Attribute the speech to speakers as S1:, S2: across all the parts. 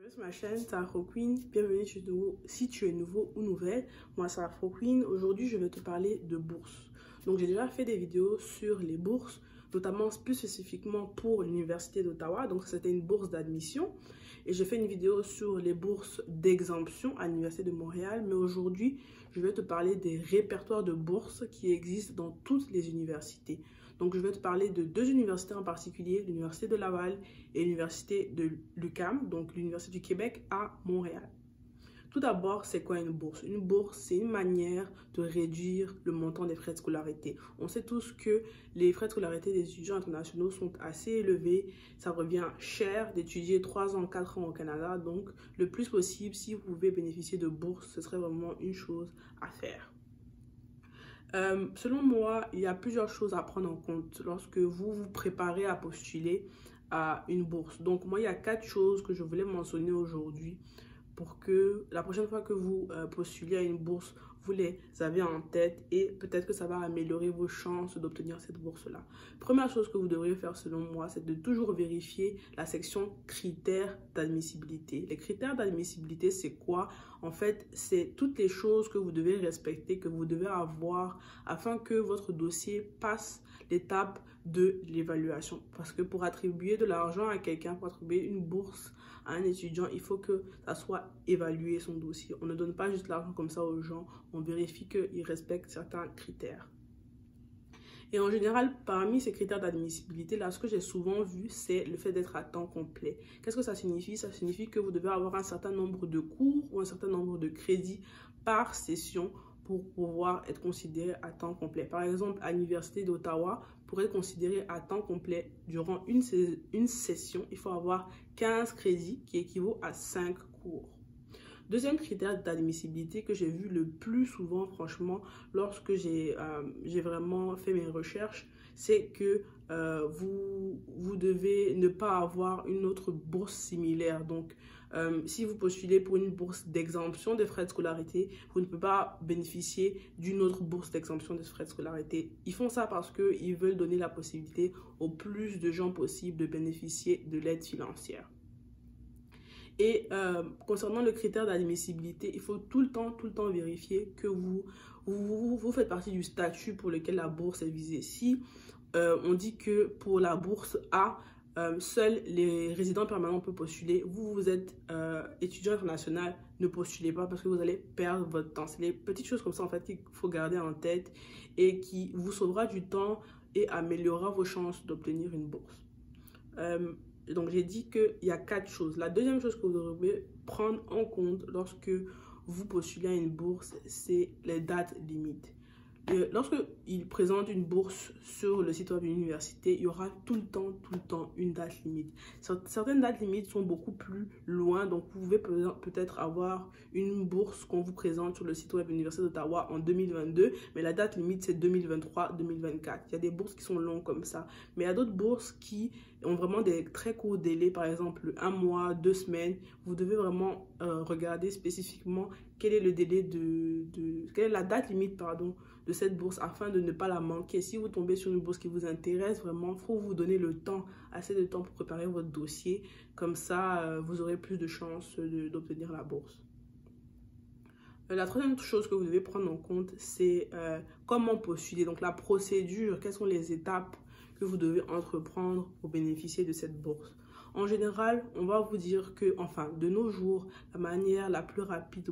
S1: Sur ma chaîne, c'est AfroQueen. Bienvenue chez nous si tu es nouveau ou nouvelle. Moi, c'est AfroQueen. Aujourd'hui, je vais te parler de bourses. Donc, j'ai déjà fait des vidéos sur les bourses, notamment plus spécifiquement pour l'Université d'Ottawa. Donc, c'était une bourse d'admission. Et j'ai fait une vidéo sur les bourses d'exemption à l'Université de Montréal. Mais aujourd'hui, je vais te parler des répertoires de bourses qui existent dans toutes les universités. Donc, je vais te parler de deux universités en particulier, l'Université de Laval et l'Université de l'UQAM, donc l'Université du Québec à Montréal. Tout d'abord, c'est quoi une bourse? Une bourse, c'est une manière de réduire le montant des frais de scolarité. On sait tous que les frais de scolarité des étudiants internationaux sont assez élevés. Ça revient cher d'étudier 3 ans, 4 ans au Canada. Donc, le plus possible, si vous pouvez bénéficier de bourses, ce serait vraiment une chose à faire. Selon moi, il y a plusieurs choses à prendre en compte lorsque vous vous préparez à postuler à une bourse. Donc, moi, il y a 4 choses que je voulais mentionner aujourd'hui pour que la prochaine fois que vous postulez à une bourse, vous les avez en tête et peut-être que ça va améliorer vos chances d'obtenir cette bourse-là. Première chose que vous devriez faire selon moi, c'est de toujours vérifier la section critères d'admissibilité. Les critères d'admissibilité, c'est quoi? En fait, c'est toutes les choses que vous devez respecter, que vous devez avoir afin que votre dossier passe l'étape de l'évaluation. Parce que pour attribuer de l'argent à quelqu'un, pour attribuer une bourse à un étudiant, il faut que ça soit évalué son dossier. On ne donne pas juste l'argent comme ça aux gens, on vérifie qu'ils respectent certains critères. Et en général, parmi ces critères d'admissibilité, là, ce que j'ai souvent vu, c'est le fait d'être à temps complet. Qu'est-ce que ça signifie? Ça signifie que vous devez avoir un certain nombre de cours ou un certain nombre de crédits par session pour pouvoir être considéré à temps complet. Par exemple, à l'Université d'Ottawa, pour être considéré à temps complet durant une session, il faut avoir 15 crédits qui équivaut à 5 cours. Deuxième critère d'admissibilité que j'ai vu le plus souvent, franchement, lorsque j'ai vraiment fait mes recherches, c'est que vous devez ne pas avoir une autre bourse similaire. Donc, si vous postulez pour une bourse d'exemption des frais de scolarité, vous ne pouvez pas bénéficier d'une autre bourse d'exemption des frais de scolarité. Ils font ça parce qu'ils veulent donner la possibilité au plus de gens possible de bénéficier de l'aide financière. Et concernant le critère d'admissibilité, il faut tout le temps vérifier que vous faites partie du statut pour lequel la bourse est visée. Si on dit que pour la bourse A, seuls les résidents permanents peuvent postuler, vous êtes étudiant international, ne postulez pas parce que vous allez perdre votre temps. C'est les petites choses comme ça en fait qu'il faut garder en tête et qui vous sauvera du temps et améliorera vos chances d'obtenir une bourse. Donc, j'ai dit qu'il y a 4 choses. La deuxième chose que vous devez prendre en compte lorsque vous postulez à une bourse, c'est les dates limites. Lorsqu'ils présentent une bourse sur le site web de l'université, il y aura tout le temps une date limite. Certaines dates limites sont beaucoup plus loin, donc vous pouvez peut-être avoir une bourse qu'on vous présente sur le site web de l'Université d'Ottawa en 2022, mais la date limite c'est 2023-2024. Il y a des bourses qui sont longues comme ça, mais il y a d'autres bourses qui ont vraiment des très courts délais, par exemple 1 mois, 2 semaines. Vous devez vraiment regarder spécifiquement quel est le délai quelle est la date limite, pardon, de cette bourse afin de ne pas la manquer. Si vous tombez sur une bourse qui vous intéresse, vraiment, il faut vous donner le temps, assez de temps pour préparer votre dossier. Comme ça, vous aurez plus de chances d'obtenir la bourse. La troisième chose que vous devez prendre en compte, c'est comment postuler. Donc, la procédure, quelles sont les étapes que vous devez entreprendre pour bénéficier de cette bourse. En général, on va vous dire que, enfin, de nos jours, la manière la plus rapide,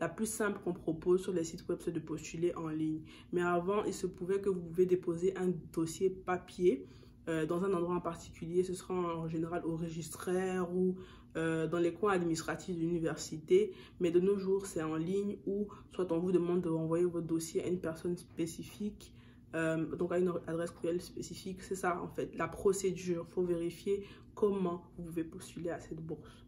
S1: la plus simple qu'on propose sur les sites web, c'est de postuler en ligne. Mais avant, il se pouvait que vous pouvez déposer un dossier papier dans un endroit en particulier. Ce sera en général au registraire ou dans les coins administratifs de l'université. Mais de nos jours, c'est en ligne ou soit on vous demande de renvoyer votre dossier à une personne spécifique. Donc à une adresse courriel spécifique, c'est ça en fait, la procédure. Il faut vérifier comment vous pouvez postuler à cette bourse.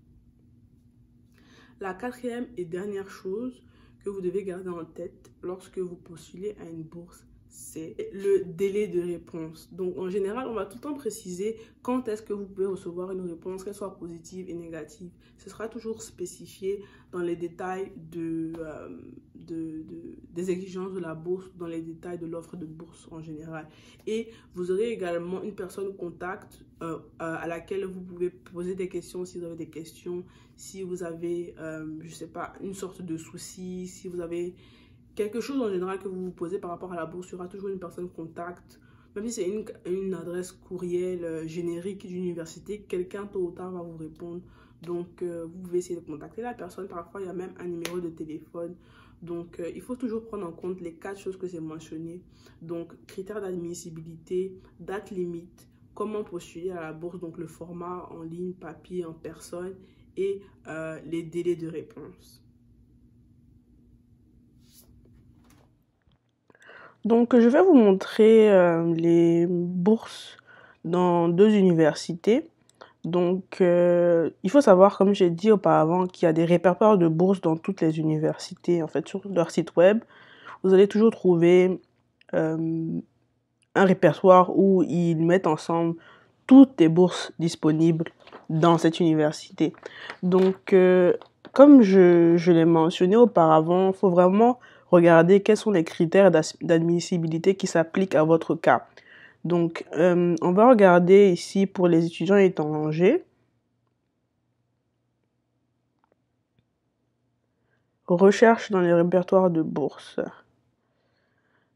S1: La quatrième et dernière chose que vous devez garder en tête lorsque vous postulez à une bourse, c'est le délai de réponse. Donc, en général, on va tout le temps préciser quand est-ce que vous pouvez recevoir une réponse, qu'elle soit positive et négative. Ce sera toujours spécifié dans les détails des exigences de la bourse, dans les détails de l'offre de bourse en général. Et vous aurez également une personne contact à laquelle vous pouvez poser des questions si vous avez des questions, si vous avez, je sais pas, une sorte de souci, si vous avez quelque chose en général que vous vous posez par rapport à la bourse, il y aura toujours une personne contact. Même si c'est une adresse courriel générique d'université, quelqu'un tôt ou tard va vous répondre. Donc, vous pouvez essayer de contacter la personne. Parfois, il y a même un numéro de téléphone. Donc, il faut toujours prendre en compte les 4 choses que j'ai mentionnées. Donc, critères d'admissibilité, date limite, comment postuler à la bourse, donc le format en ligne, papier, en personne et les délais de réponse. Donc, je vais vous montrer les bourses dans 2 universités. Donc, il faut savoir, comme j'ai dit auparavant, qu'il y a des répertoires de bourses dans toutes les universités. En fait, sur leur site web, vous allez toujours trouver un répertoire où ils mettent ensemble toutes les bourses disponibles dans cette université. Donc, comme je l'ai mentionné auparavant, il faut vraiment regarder quels sont les critères d'admissibilité qui s'appliquent à votre cas. Donc, on va regarder ici pour les étudiants étrangers. Recherche dans les répertoires de bourse.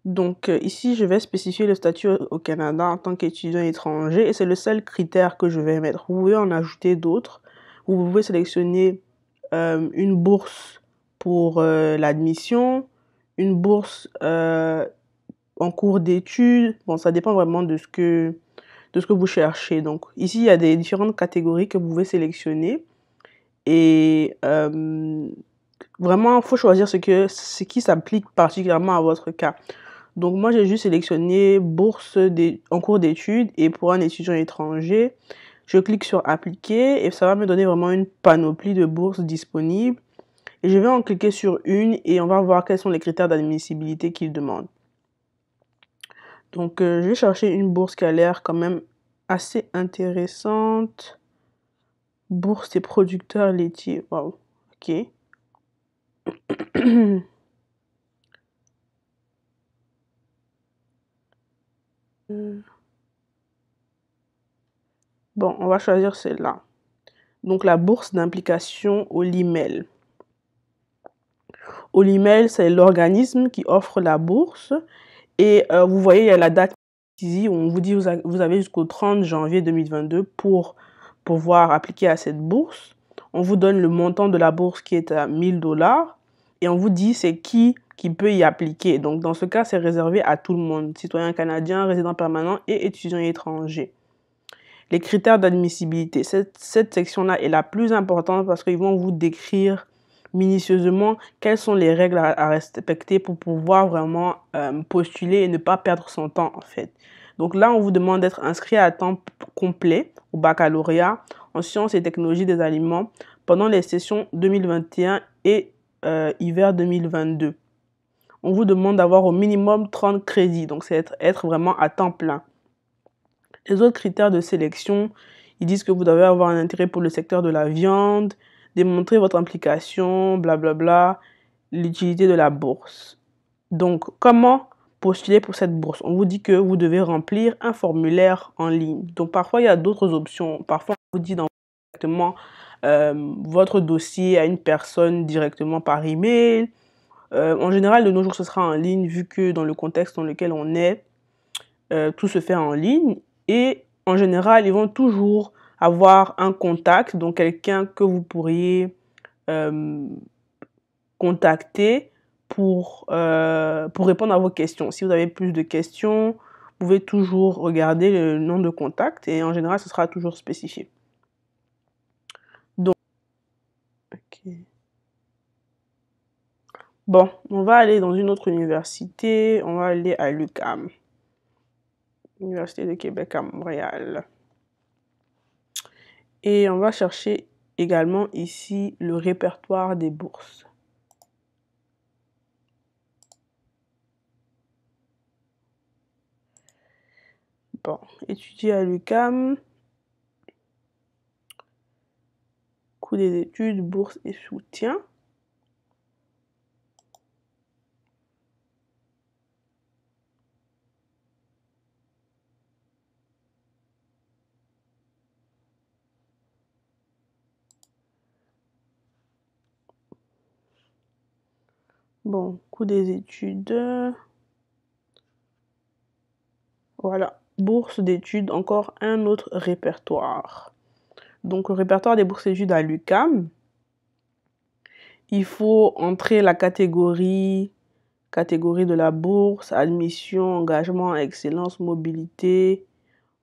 S1: Donc, ici, je vais spécifier le statut au Canada en tant qu'étudiant étranger et c'est le seul critère que je vais mettre. Vous pouvez en ajouter d'autres. Vous pouvez sélectionner une bourse pour l'admission, une bourse en cours d'études. Bon, ça dépend vraiment de ce que vous cherchez. Donc, ici, il y a des différentes catégories que vous pouvez sélectionner. Et vraiment, il faut choisir ce qui s'applique particulièrement à votre cas. Donc, moi, j'ai juste sélectionné bourse en cours d'études et pour un étudiant étranger, je clique sur appliquer et ça va me donner vraiment une panoplie de bourses disponibles. Et je vais en cliquer sur une et on va voir quels sont les critères d'admissibilité qu'il demande. Donc, je vais chercher une bourse qui a l'air quand même assez intéressante. Bourse des producteurs laitiers. Wow, ok. Bon, on va choisir celle-là. Donc, la bourse d'implication au LIMEL. Au LIMEL, c'est l'organisme qui offre la bourse. Et vous voyez, il y a la date ici où on vous dit que vous avez jusqu'au 30 janvier 2022 pour pouvoir appliquer à cette bourse. On vous donne le montant de la bourse qui est à 1000 $ et on vous dit c'est qui peut y appliquer. Donc, dans ce cas, c'est réservé à tout le monde, citoyen canadien, résident permanent et étudiant étranger. Les critères d'admissibilité. Cette section-là est la plus importante parce qu'ils vont vous décrire minutieusement quelles sont les règles à respecter pour pouvoir vraiment postuler et ne pas perdre son temps en fait. Donc là, on vous demande d'être inscrit à temps complet au baccalauréat en sciences et technologies des aliments pendant les sessions 2021 et hiver 2022. On vous demande d'avoir au minimum 30 crédits, donc c'est être vraiment à temps plein. Les autres critères de sélection, ils disent que vous devez avoir un intérêt pour le secteur de la viande, démontrer votre implication, blablabla, l'utilité de la bourse. Donc, comment postuler pour cette bourse? On vous dit que vous devez remplir un formulaire en ligne. Donc, parfois, il y a d'autres options. Parfois, on vous dit d'envoyer directement votre dossier à une personne directement par email. En général, de nos jours, ce sera en ligne vu que dans le contexte dans lequel on est, tout se fait en ligne. Et en général, ils vont toujours avoir un contact, donc quelqu'un que vous pourriez contacter pour répondre à vos questions. Si vous avez plus de questions, vous pouvez toujours regarder le nom de contact et en général, ce sera toujours spécifié. Donc, ok. Bon, on va aller dans une autre université. On va aller à l'UQAM. Université de Québec à Montréal. Et on va chercher également ici le répertoire des bourses. Bon, étudier à l'UQAM, coût des études, bourse et soutien. Bon, coût des études. Voilà, bourse d'études, encore un autre répertoire. Donc, le répertoire des bourses d'études à l'UQAM, il faut entrer la catégorie de la bourse, admission, engagement, excellence, mobilité.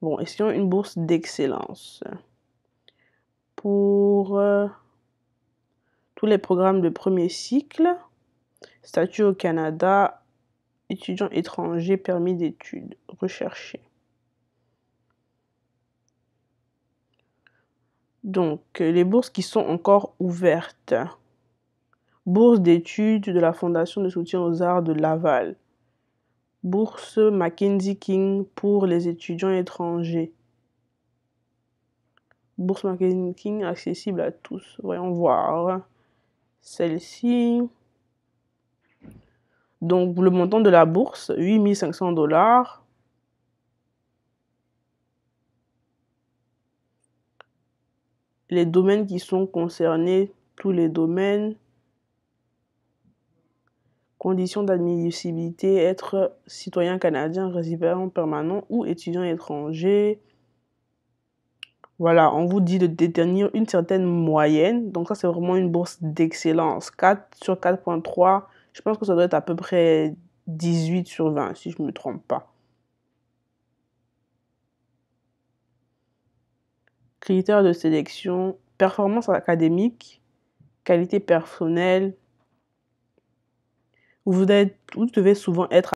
S1: Bon, essayons une bourse d'excellence. Pour tous les programmes de premier cycle, statut au Canada, étudiant étranger, permis d'études, recherché. Donc, les bourses qui sont encore ouvertes. Bourse d'études de la Fondation de soutien aux arts de Laval. Bourse Mackenzie King pour les étudiants étrangers. Bourse Mackenzie King accessible à tous. Voyons voir. Celle-ci. Donc, le montant de la bourse, 8 500 $. Les domaines qui sont concernés, tous les domaines. Conditions d'admissibilité, être citoyen canadien, résident permanent ou étudiant étranger. Voilà, on vous dit de détenir une certaine moyenne. Donc ça, c'est vraiment une bourse d'excellence. 4 sur 4.3, je pense que ça doit être à peu près 18 sur 20, si je ne me trompe pas. Critères de sélection, performance académique, qualité personnelle. Vous devez souvent être